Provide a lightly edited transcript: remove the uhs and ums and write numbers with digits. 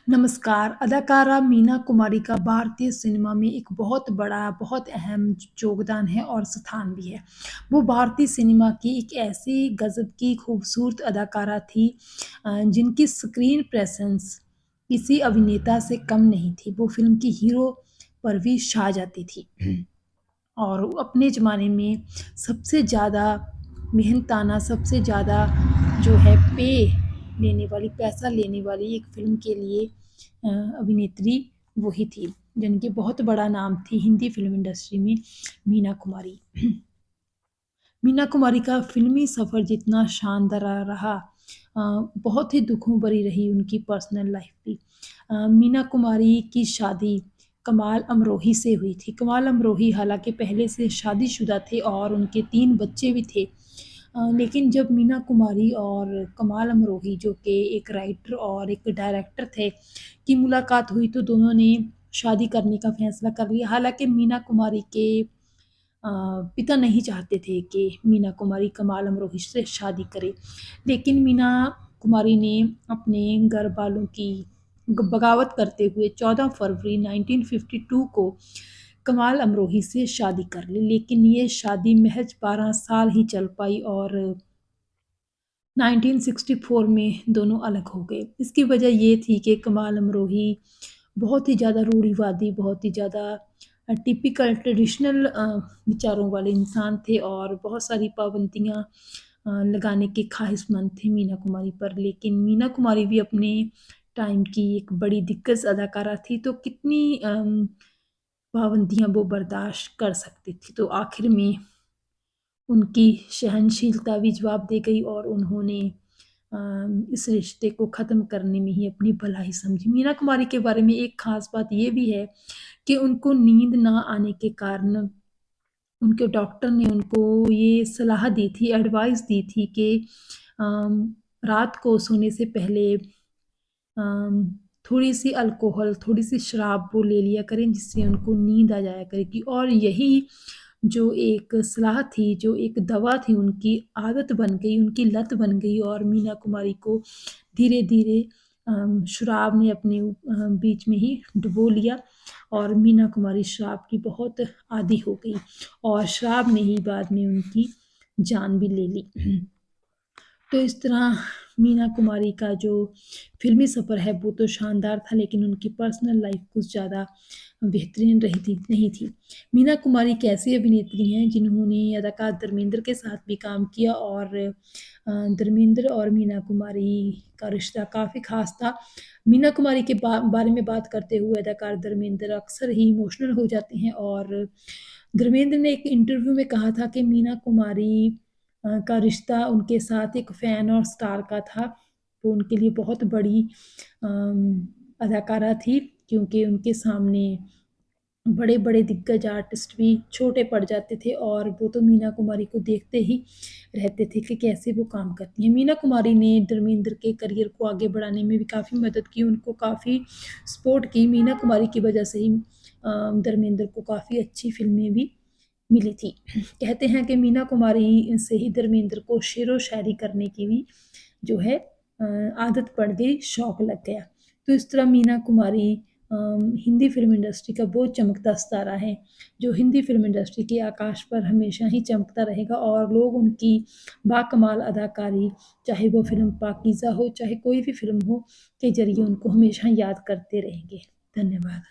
नमस्कार, अदाकारा मीना कुमारी का भारतीय सिनेमा में एक बहुत बड़ा, बहुत अहम योगदान है और स्थान भी है। वो भारतीय सिनेमा की एक ऐसी गज़ब की खूबसूरत अदाकारा थी जिनकी स्क्रीन प्रेज़ेंस किसी अभिनेता से कम नहीं थी। वो फ़िल्म की हीरो पर भी छा जाती थी। और वो अपने ज़माने में सबसे ज़्यादा मेहनताना, सबसे ज़्यादा जो है पैसा लेने वाली एक फ़िल्म के लिए अभिनेत्री वही थी, जिनकी बहुत बड़ा नाम थी हिंदी फ़िल्म इंडस्ट्री में मीना कुमारी। मीना कुमारी का फ़िल्मी सफ़र जितना शानदार रहा बहुत ही दुखों भरी रही उनकी पर्सनल लाइफ़ भी। मीना कुमारी की शादी कमाल अमरोही से हुई थी। कमाल अमरोही हालाँकि पहले से शादीशुदा थे और उनके 3 बच्चे भी थे। लेकिन जब मीना कुमारी और कमाल अमरोही जो कि एक राइटर और एक डायरेक्टर थे, की मुलाकात हुई तो दोनों ने शादी करने का फ़ैसला कर लिया। हालाँकि मीना कुमारी के पिता नहीं चाहते थे कि मीना कुमारी कमाल अमरोही से शादी करे। लेकिन मीना कुमारी ने अपने घर वालों की बगावत करते हुए 14 फरवरी 1952 को कमाल अमरोही से शादी कर ली। लेकिन ये शादी महज़ 12 साल ही चल पाई और 1964 में दोनों अलग हो गए। इसकी वजह ये थी कि कमाल अमरोही बहुत ही ज़्यादा रूढ़िवादी, बहुत ही ज़्यादा टिपिकल ट्रेडिशनल विचारों वाले इंसान थे और बहुत सारी पाबंदियाँ लगाने के ख़्वाहिशमंद थे मीना कुमारी पर। लेकिन मीना कुमारी भी अपने टाइम की एक बड़ी दिग्गज अदाकारा थी, तो कितनी पाबंदियाँ वो बर्दाश्त कर सकती थी। तो आखिर में उनकी सहनशीलता भी जवाब दे गई और उन्होंने इस रिश्ते को ख़त्म करने में ही अपनी भलाई समझी। मीना कुमारी के बारे में एक ख़ास बात ये भी है कि उनको नींद ना आने के कारण उनके डॉक्टर ने उनको ये सलाह दी थी, एडवाइस दी थी कि रात को सोने से पहले अम, थोड़ी-सी अल्कोहल, थोड़ी-सी शराब वो ले लिया करें जिससे उनको नींद आ जाया करेगी और यही जो एक सलाह थी, जो एक दवा थी उनकी आदत बन गई, उनकी लत बन गई और मीना कुमारी को धीरे-धीरे शराब ने अपने बीच में ही डुबो लिया और मीना कुमारी शराब की बहुत आदी हो गई और शराब ने ही बाद में उनकी जान भी ले ली। तो इस तरह मीना कुमारी का जो फ़िल्मी सफ़र है वो तो शानदार था लेकिन उनकी पर्सनल लाइफ़ कुछ ज़्यादा बेहतरीन रही थी नहीं थी। मीना कुमारी एक ऐसी अभिनेत्री हैं जिन्होंने अदाकार धर्मेंद्र के साथ भी काम किया और धर्मेंद्र और मीना कुमारी का रिश्ता काफ़ी ख़ास था। मीना कुमारी के बारे में बात करते हुए अदाकार धर्मेंद्र अक्सर ही इमोशनल हो जाते हैं और धर्मेंद्र ने एक इंटरव्यू में कहा था कि मीना कुमारी का रिश्ता उनके साथ एक फ़ैन और स्टार का था। वो उनके लिए बहुत बड़ी अदाकारा थी क्योंकि उनके सामने बड़े-बड़े दिग्गज आर्टिस्ट भी छोटे पड़ जाते थे और वो तो मीना कुमारी को देखते ही रहते थे कि कैसे वो काम करती हैं। मीना कुमारी ने धर्मेंद्र के करियर को आगे बढ़ाने में भी काफ़ी मदद की, उनको काफ़ी सपोर्ट की। मीना कुमारी की वजह से ही धर्मेंद्र को काफ़ी अच्छी फ़िल्में भी मिली थी। कहते हैं कि मीना कुमारी से ही धर्मेंद्र को शेरो-शायरी करने की भी जो है आदत पड़ गई, शौक लग गया। तो इस तरह मीना कुमारी हिंदी फ़िल्म इंडस्ट्री का वो चमकता सितारा है, जो हिंदी फ़िल्म इंडस्ट्री के आकाश पर हमेशा ही चमकता रहेगा और लोग उनकी बाकमाल अदाकारी, चाहे वो फ़िल्म पाकीज़ा हो, चाहे कोई भी फ़िल्म हो, के ज़रिए उनको हमेशा याद करते रहेंगे। धन्यवाद।